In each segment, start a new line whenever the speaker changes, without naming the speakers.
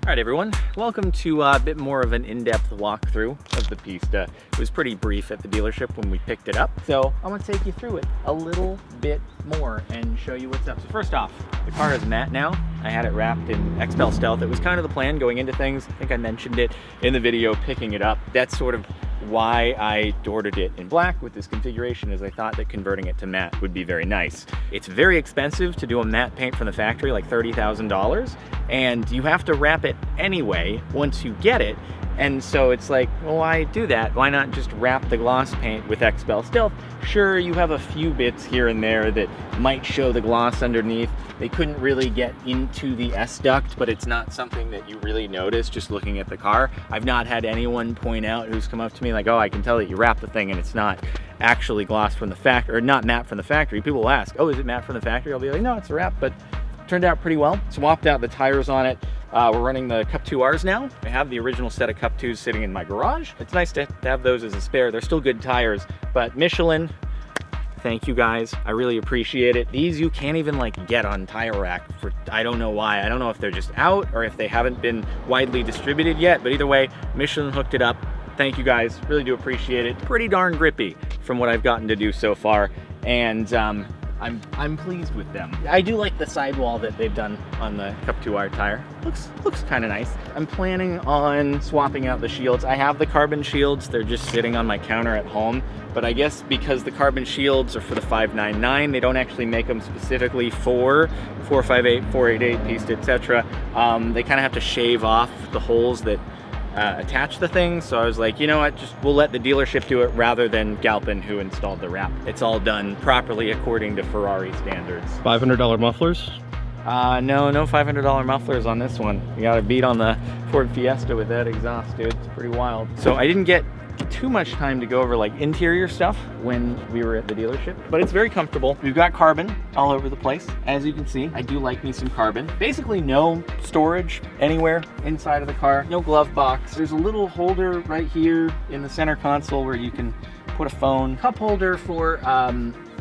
All right, everyone, welcome to a bit more of an in-depth walkthrough of the Pista. It was pretty brief at the dealership when we picked it up, so I'm gonna take you through it a little bit more and show you what's up. So first off, the car is matte now. I had it wrapped in XPEL Stealth. It was kind of the plan going into things. I think I mentioned it in the video picking it up. That's sort of why I ordered it in black with this configuration, is I thought that converting it to matte would be very nice. It's very expensive to do a matte paint from the factory, like $30,000, and you have to wrap it anyway once you get it. And so it's like, well, why do that? Why not just wrap the gloss paint with XPEL Stealth? Sure, you have a few bits here and there that might show the gloss underneath. They couldn't really get into the S-duct, but it's not something that you really notice just looking at the car. I've not had anyone point out who's come up to me like, oh, I can tell that you wrapped the thing and it's not actually gloss from the factory, or not matte from the factory. People will ask, oh, is it matte from the factory? I'll be like, no, it's a wrap, but turned out pretty well. Swapped out the tires on it. We're running the Cup 2Rs now. I have the original set of Cup 2s sitting in my garage. It's nice to have those as a spare. They're still good tires, but Michelin, thank you guys. I really appreciate it. These you can't even like get on Tire Rack for, I don't know why. I don't know if they're just out or if they haven't been widely distributed yet, but either way, Michelin hooked it up. Thank you guys, really do appreciate it. Pretty darn grippy from what I've gotten to do so far. And I'm pleased with them. I do like the sidewall that they've done on the Cup 2R tire. Looks kind of nice. I'm planning on swapping out the shields. I have the carbon shields. They're just sitting on my counter at home. But I guess because the carbon shields are for the 599, they don't actually make them specifically for 458, 488, Pista, etc. They kind of have to shave off the holes that attach the thing. So I was like, you know what, we'll let the dealership do it rather than Galpin, who installed the wrap. It's all done properly according to Ferrari standards.
$500 mufflers?
No $500 mufflers on this one. You got a beat on the Ford Fiesta with that exhaust, dude. It's pretty wild. So I didn't get too much time to go over like interior stuff when we were at the dealership, but it's very comfortable. We've got carbon all over the place. As you can see, I do like me some carbon. Basically no storage anywhere inside of the car, no glove box. There's a little holder right here in the center console where you can put a phone. Cup holder for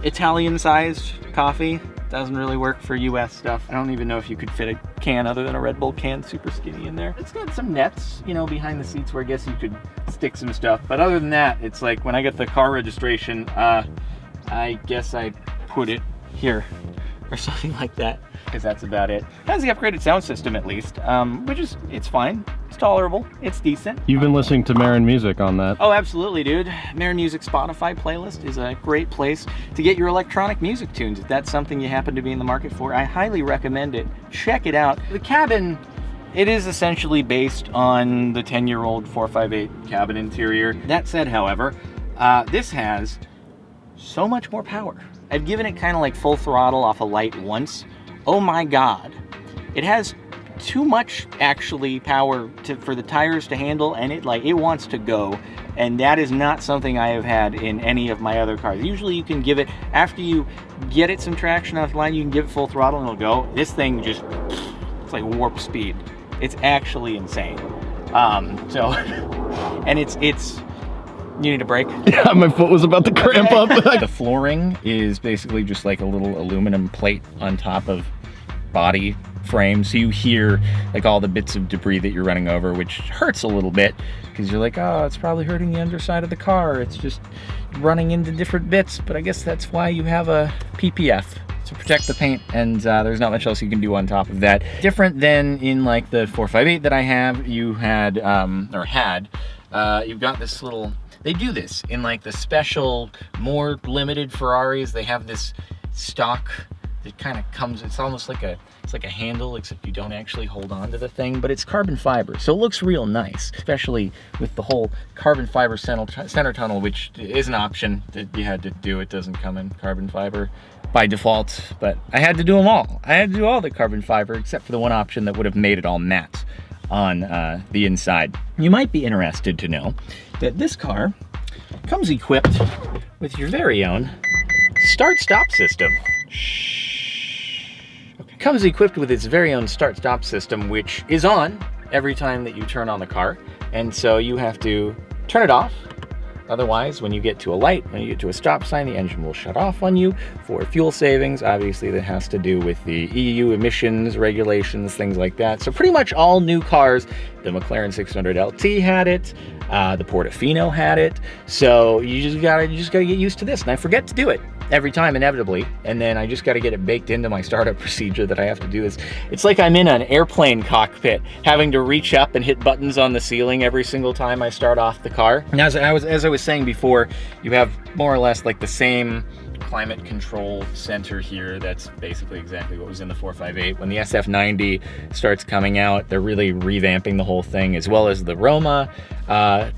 Italian sized coffee. Doesn't really work for US stuff. I don't even know if you could fit a can other than a Red Bull can super skinny in there. It's got some nets, you know, behind the seats where I guess you could stick some stuff. But other than that, it's like when I get the car registration, I guess I put it here or something like that, because that's about it. It has the upgraded sound system at least, which is, it's fine. It's tolerable. It's decent.
You've been listening to Maron music on that.
Oh, absolutely, dude. Maron Music Spotify playlist is a great place to get your electronic music tunes. If that's something you happen to be in the market for, I highly recommend it. Check it out. The cabin, it is essentially based on the 10-year-old 458 cabin interior. That said, however, this has so much more power. I've given it kind of like full throttle off a light once. Oh my God. It has too much actually power for the tires to handle, and it wants to go, and that is not something I have had in any of my other cars. Usually you can give it, after you get it some traction off the line, you can give it full throttle and it'll go. This thing just, it's like warp speed. It's actually insane. And it's you need a break?
Yeah, my foot was about to cramp up.
The flooring is basically just like a little aluminum plate on top of body frame, so you hear like all the bits of debris that you're running over, which hurts a little bit because you're like, oh, it's probably hurting the underside of the car. It's just running into different bits, but I guess that's why you have a PPF, to protect the paint, and there's not much else you can do on top of that. Different than in like the 458 that I have, you had, you've got this little, they do this in like the special, more limited Ferraris. They have this stock that kind of comes, it's almost like it's like a handle, except you don't actually hold on to the thing, but it's carbon fiber, so it looks real nice, especially with the whole carbon fiber center tunnel, which is an option that you had to do. It doesn't come in carbon fiber by default, but I had to do them all. I had to do all the carbon fiber except for the one option that would have made it all matte on the inside. You might be interested to know that this car comes equipped with your very own start-stop system. Okay. Comes equipped with its very own start-stop system, which is on every time that you turn on the car, and so you have to turn it off, Otherwise, when you get to a light, when you get to a stop sign, the engine will shut off on you for fuel savings. Obviously, that has to do with the EU emissions regulations, things like that. So pretty much all new cars, the McLaren 600 LT had it, the Portofino had it. So you just gotta get used to this. And I forget to do it every time, inevitably, and then I just got to get it baked into my startup procedure that I have to do this. It's like I'm in an airplane cockpit, having to reach up and hit buttons on the ceiling every single time I start off the car. And as I was saying before, you have more or less like the same climate control center here. That's basically exactly what was in the 458. When the SF90 starts coming out, they're really revamping the whole thing, as well as the Roma,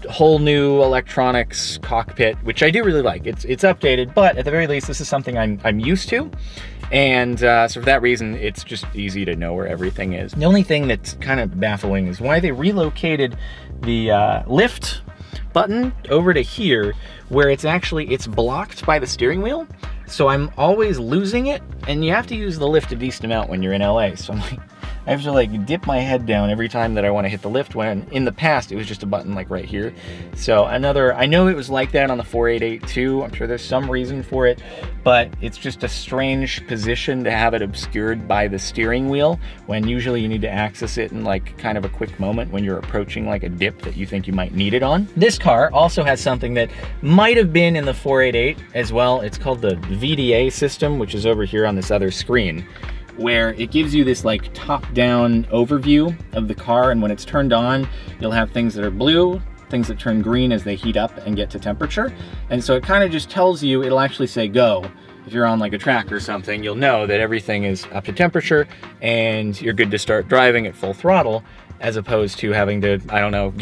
whole new electronics cockpit, which I do really like. It's updated, but at the very least, this is something I'm used to. And so for that reason, it's just easy to know where everything is. The only thing that's kind of baffling is why they relocated the lift button over to here, where it's blocked by the steering wheel. So I'm always losing it, and you have to use the lift a decent amount when you're in LA. So I'm like, I have to like dip my head down every time that I want to hit the lift, when in the past it was just a button like right here. So I know it was like that on the 488 too. I'm sure there's some reason for it, but it's just a strange position to have it obscured by the steering wheel, when usually you need to access it in like kind of a quick moment when you're approaching like a dip that you think you might need it on. This car also has something that might have been in the 488 as well. It's called the Vta System, which is over here on this other screen, where it gives you this like top-down overview of the car, and when it's turned on, you'll have things that are blue, things that turn green as they heat up and get to temperature. And so it kind of just tells you, it'll actually say go. If you're on like a track or something, you'll know that everything is up to temperature and you're good to start driving at full throttle, as opposed to having to, I don't know,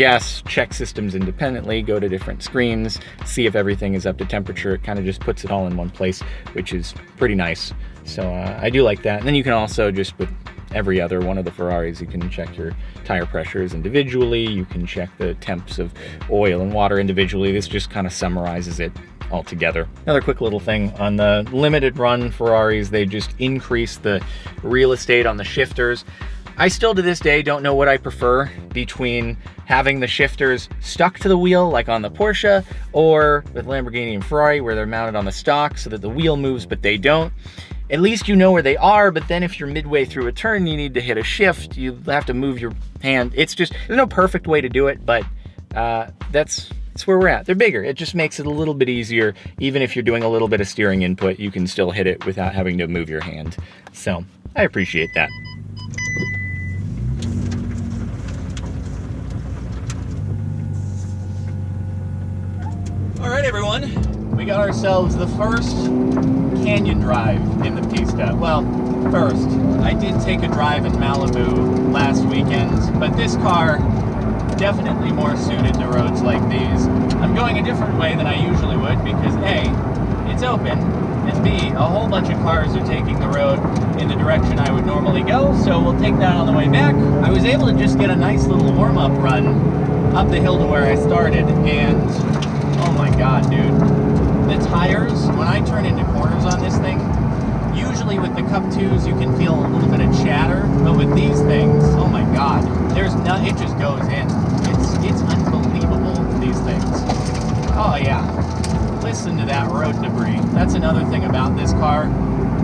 check systems independently, go to different screens, see if everything is up to temperature. It kind of just puts it all in one place, which is pretty nice. So I do like that. And then you can also, just with every other one of the Ferraris, you can check your tire pressures individually. You can check the temps of oil and water individually. This just kind of summarizes it all together. Another quick little thing on the limited run Ferraris, they just increase the real estate on the shifters. I still to this day don't know what I prefer between having the shifters stuck to the wheel like on the Porsche, or with Lamborghini and Ferrari where they're mounted on the stock so that the wheel moves but they don't. At least you know where they are, but then if you're midway through a turn, you need to hit a shift, you have to move your hand. It's just, there's no perfect way to do it, but that's where we're at. They're bigger. It just makes it a little bit easier. Even if you're doing a little bit of steering input, you can still hit it without having to move your hand. So I appreciate that. All right, everyone, we got ourselves the first canyon drive in the Pista. Well, first, I did take a drive in Malibu last weekend, but this car definitely more suited to roads like these. I'm going a different way than I usually would because A, it's open, and B, a whole bunch of cars are taking the road in the direction I would normally go, so we'll take that on the way back. I was able to just get a nice little warm-up run up the hill to where I started, and oh my god, dude. The tires, when I turn into corners on this thing, usually with the Cup 2s you can feel a little bit of chatter, but with these things, oh my god, it just goes in. It's unbelievable, these things. Oh yeah. Listen to that road debris. That's another thing about this car,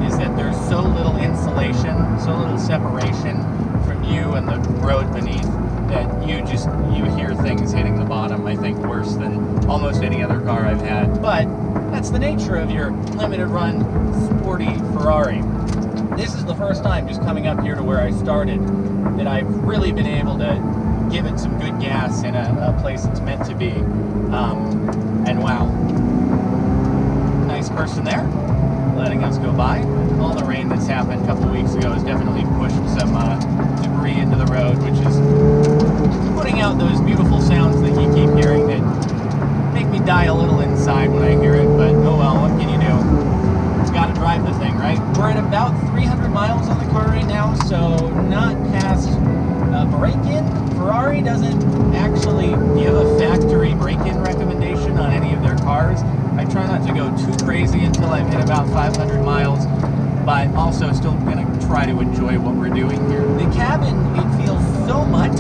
is that there's so little insulation, so little separation from you and the road beneath, that you hear things hitting the bottom, I think, worse than almost any other car I've had. But that's the nature of your limited run sporty Ferrari. This is the first time just coming up here to where I started that I've really been able to give it some good gas in a place it's meant to be. And wow, nice person there letting us go by. All the rain that's happened a couple weeks ago has definitely pushed some debris into the road, which is putting out those beautiful sounds that you keep hearing that make me die a little inside when I hear it, but oh well, what can you do? It's got to drive the thing, right? We're at about 300 miles on the car right now, so not past break-in. Ferrari doesn't actually give a factory break-in recommendation on any of their cars. I try not to go too crazy until I've hit about 500 miles, but also still going to try to enjoy what we're doing here. The cabin, it feels so much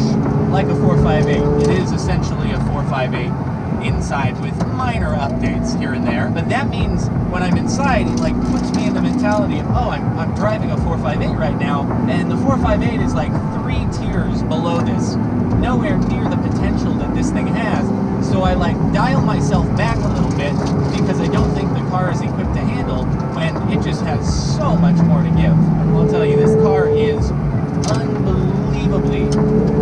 like a 458. It is essentially a 458 inside with minor updates here and there. But that means when I'm inside, it like puts me in the mentality of, oh, I'm driving a 458 right now, and the 458 is like 3 tiers below this, nowhere near the potential that this thing has. So I like dial myself back a little bit because I don't think the car is equipped to handle when it just has so much more to give. I'll tell you, this car is unbelievably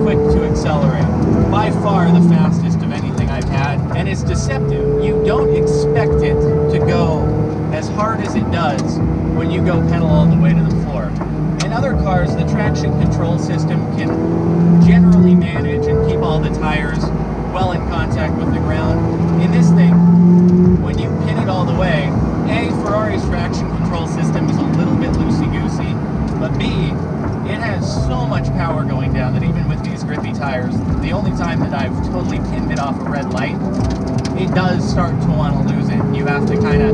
quick to accelerate. By far the fastest of anything I've had, and it's deceptive. You don't expect it to go as hard as it does when you go pedal all the way to the floor. In other cars, the traction control system can generally manage and keep all the tires well in contact with the ground. In this thing, when you pin it all the way, A, Ferrari's traction control system is a little bit loosey-goosey, but B, it has so much power going down that even with these grippy tires, the only time that I've totally pinned it off a red light, it does start to want to lose it. You have to kind of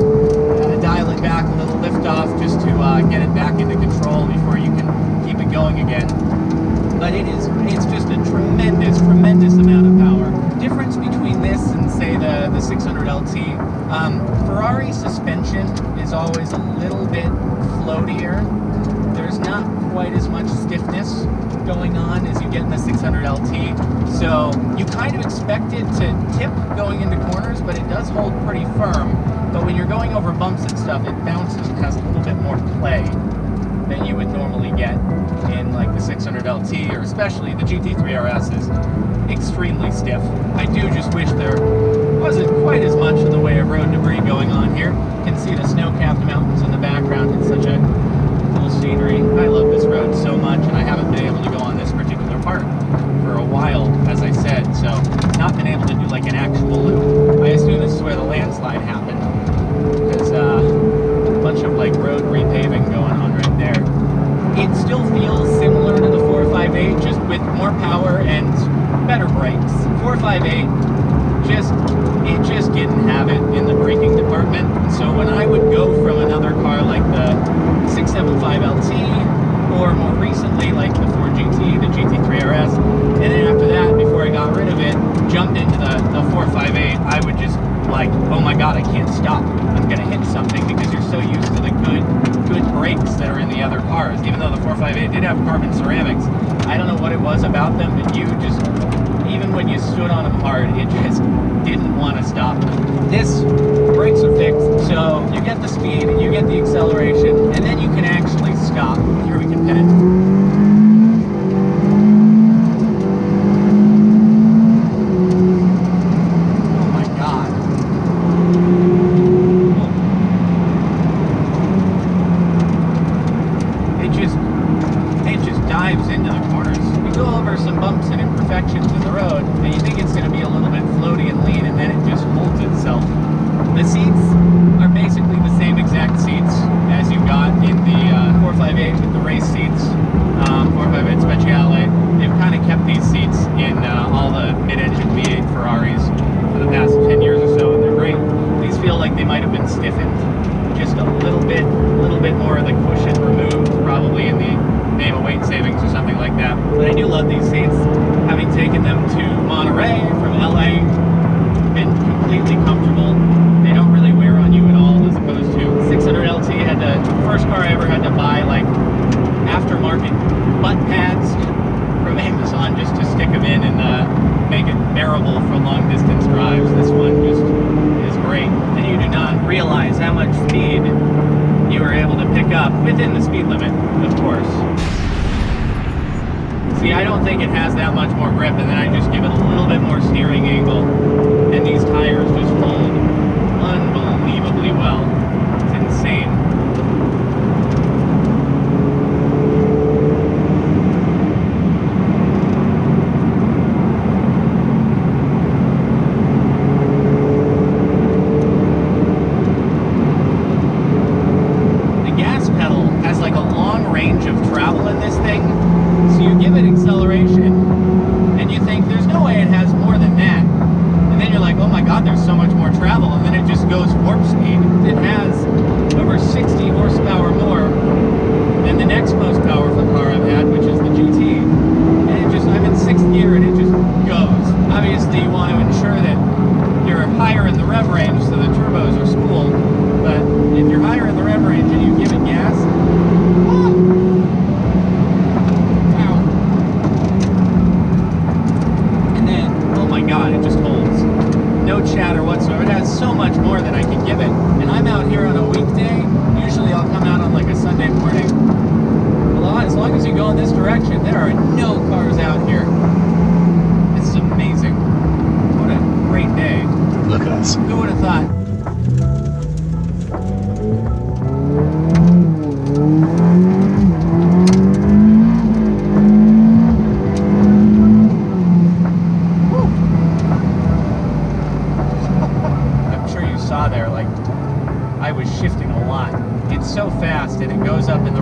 dial it back a little, lift off, just to get it back into control before you can keep it going again. But it's just a tremendous, tremendous amount of power. Difference between this and say the 600 LT, Ferrari suspension is always a little bit floatier. There's not quite as much stiffness going on as you get in the 600 LT. So you kind of expect it to tip going into corners, but it does hold pretty firm. But when you're going over bumps and stuff, it bounces and has a little bit more play than you would normally get in like the 600 LT, or especially the GT3 RS is extremely stiff. I do just wish there wasn't quite as much in the way of road debris going on here. You can see the snow-capped mountains in the background. It's such a cool scenery. I love this road so much, and I haven't been able to go on this particular part for a while, as I said, so not been able to do like an actual loop. I assume this is where the landslide happened, because a bunch of like road repaving going on right there. It still feels similar to the 458, just with more power and better brakes. 458 just didn't have it in the braking department. So when I would go from another car like the 675 LT, or more recently like the Ford GT, the GT3 RS, and then after that, before I got rid of it, jumped into the 458, I would just like, oh my god, I can't stop. I'm gonna hit something, because you're so used to the good brakes that are in the other cars. Even though the 458 did have carbon ceramics, I don't know what it was about them, but you just, even when you stood on them hard, it just didn't want to stop. This, brakes are fixed, so you get the speed, you get the acceleration, and then you can actually stop. Here we can pin it. Oh my god. It just dives into the corners. You go over some bumps and imperfections in the road, and you think it's going to be a little bit floaty and lean, and then it just holds itself. The seats are basically the same exact seats as you got in the 458 with the race seats, 458 Speciale. They've kind of kept these seats in all the mid-engine V8 Ferraris for the past 10 years or so, and they're great. These feel like they might have been stiffened just a little bit more of the cushion removed, probably in the name of weight savings or something like that. But I do love these seats. Having taken them to Monterey from LA, been completely comfortable. They don't really wear on you at all, as opposed to 600 LT. Had the first car I ever had to buy like aftermarket butt pads from Amazon just to stick them in and make it bearable for long distance drives. This one just is great, and you do not realize how much speed you are able to pick up within the speed limit, of course. See, I don't think it has that much more grip, and then I just give it a little bit more steering angle, and these tires just hold unbelievably well. It's insane. The gas pedal has like a long range of travel in this thing. So you give it acceleration, and you think, there's no way it has more than that. And then you're like, oh my god, there's so much more travel, and then it just goes warp speed. It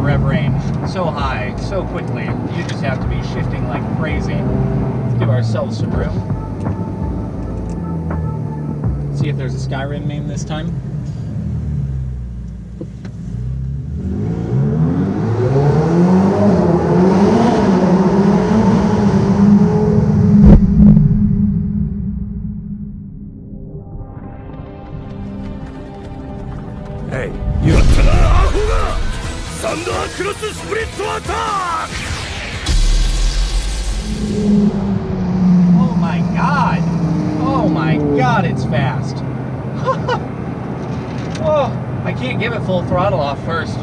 rev range so high, so quickly. You just have to be shifting like crazy. Let's give ourselves some room. See if there's a Skyrim name this time.
Hey,
Oh my god! Oh my god, it's fast! Whoa! I can't give it full throttle off first.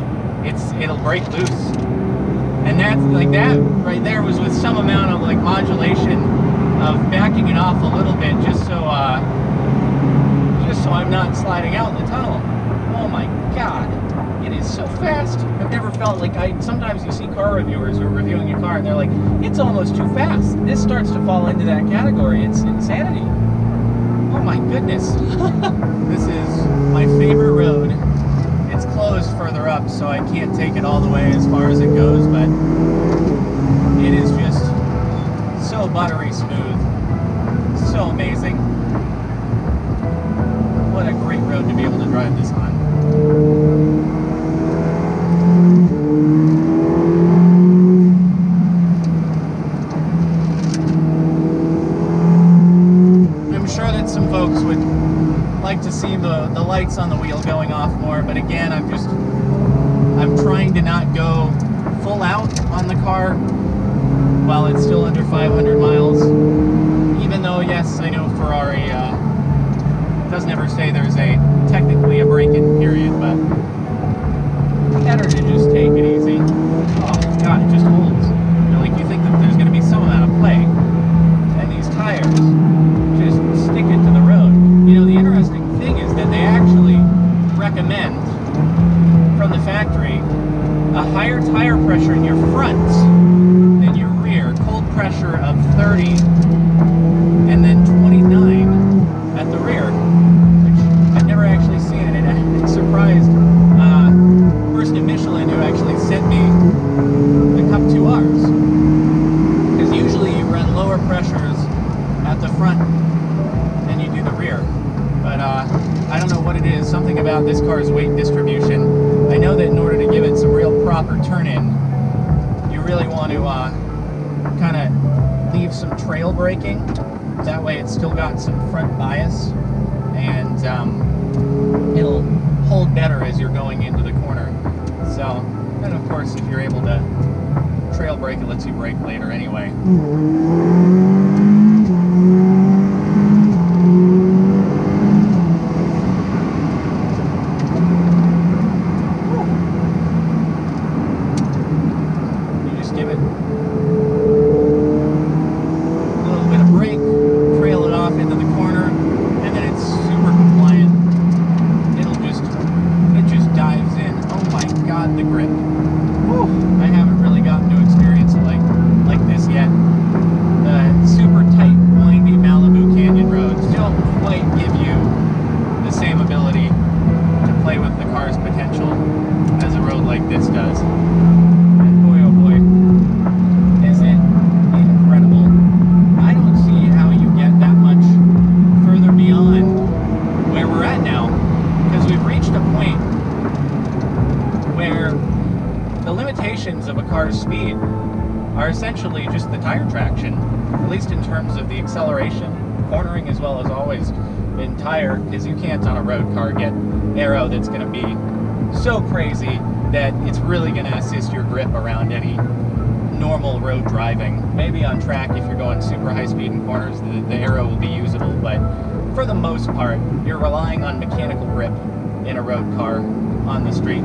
It'll break loose. And that's like that right there was with some amount of like modulation of backing it off a little bit just so I'm not sliding out in the tunnel. Oh my god. It is so fast. I've never felt like sometimes you see car reviewers who are reviewing your car and they're like, it's almost too fast. This starts to fall into that category. It's insanity. Oh my goodness. This is my favorite road. It's closed further up, so I can't take it all the way as far as it goes, but it is just so buttery smooth. So amazing. What a great road to be able to drive this on. Some folks would like to see the lights on the wheel going off more, but again, I'm trying to not go full out on the car while it's still under 500 miles, even though, yes, I know Ferrari doesn't ever say there's technically a break-in period, but better to just take it easy. Oh god, it just holds. You think that there's going to be some amount of play, and these tires just stick it to the road. The interesting thing is that they actually recommend from the factory a higher tire pressure in your front than your rear. Cold pressure of 30 and then 29 at the rear, which I've never actually seen. And it surprised First in Michelin, who actually sent me the Cup 2Rs. Because usually you run lower pressures at the front than you do the rear. But I don't know what it is, something about this car's weight distribution. I know that in order to give it some real proper turn-in, you really want to kind of leave some trail braking. That way it's still got some front bias, and it'll hold better as you're going into the corner. So, and of course if you're able to trail brake, it lets you brake later anyway. Speed are essentially just the tire traction, at least in terms of the acceleration. Cornering as well as always been tire, because you can't on a road car get aero that's going to be so crazy that it's really going to assist your grip around any normal road driving. Maybe on track if you're going super high speed in corners, the aero will be usable, but for the most part you're relying on mechanical grip in a road car on the street.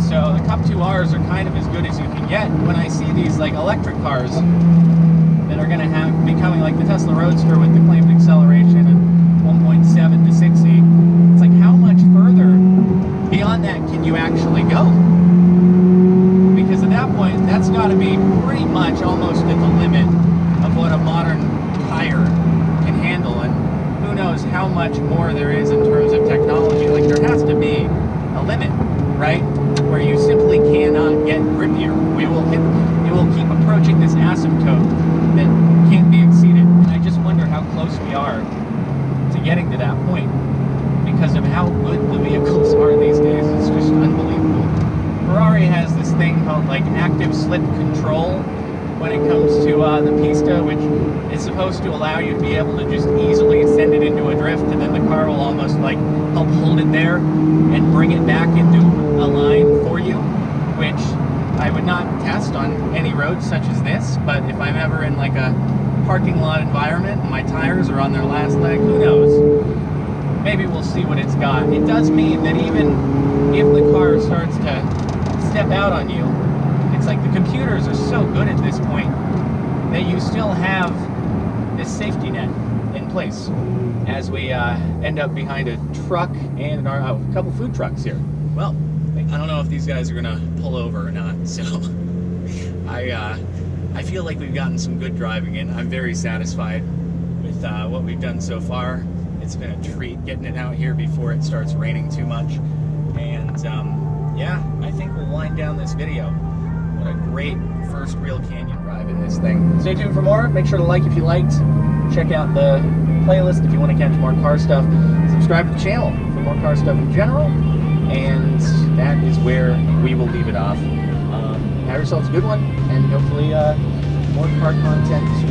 So the Cup 2Rs are kind of as good as you can get. When I see these like electric cars that are going to be coming like the Tesla Roadster with the claimed acceleration of 1.7 to 60, it's like how much further beyond that can you actually go? Because at that point, that's got to be pretty much almost at the limit of what a modern tire can handle, and who knows how much more there is in terms of technology. Like right? Where you simply cannot get grippier. It will keep approaching this asymptote that can't be exceeded. And I just wonder how close we are to getting to that point because of how good the vehicles are these days. It's just unbelievable. Ferrari has this thing called like active slip control when it comes to the Pista, which is supposed to allow you to be able to just easily send it into a drift, and then the car will almost like help hold it there and bring it back into a line for you, which I would not test on any road such as this, but if I'm ever in like a parking lot environment and my tires are on their last leg, who knows? Maybe we'll see what it's got. It does mean that even if the car starts to step out on you, it's like the computers are so good at this point that you still have this safety net in place as we end up behind a truck and a couple food trucks here. Well, I don't know if these guys are gonna pull over or not, so I feel like we've gotten some good driving in. I'm very satisfied with what we've done so far. It's been a treat getting it out here before it starts raining too much, and yeah, I think we'll wind down this video. What a great first real canyon drive in this thing. Stay tuned for more. Make sure to like if you liked. Check out the playlist if you want to catch more car stuff. Subscribe to the channel for more car stuff in general. And that is where we will leave it off. Have yourselves a good one, and hopefully more car content to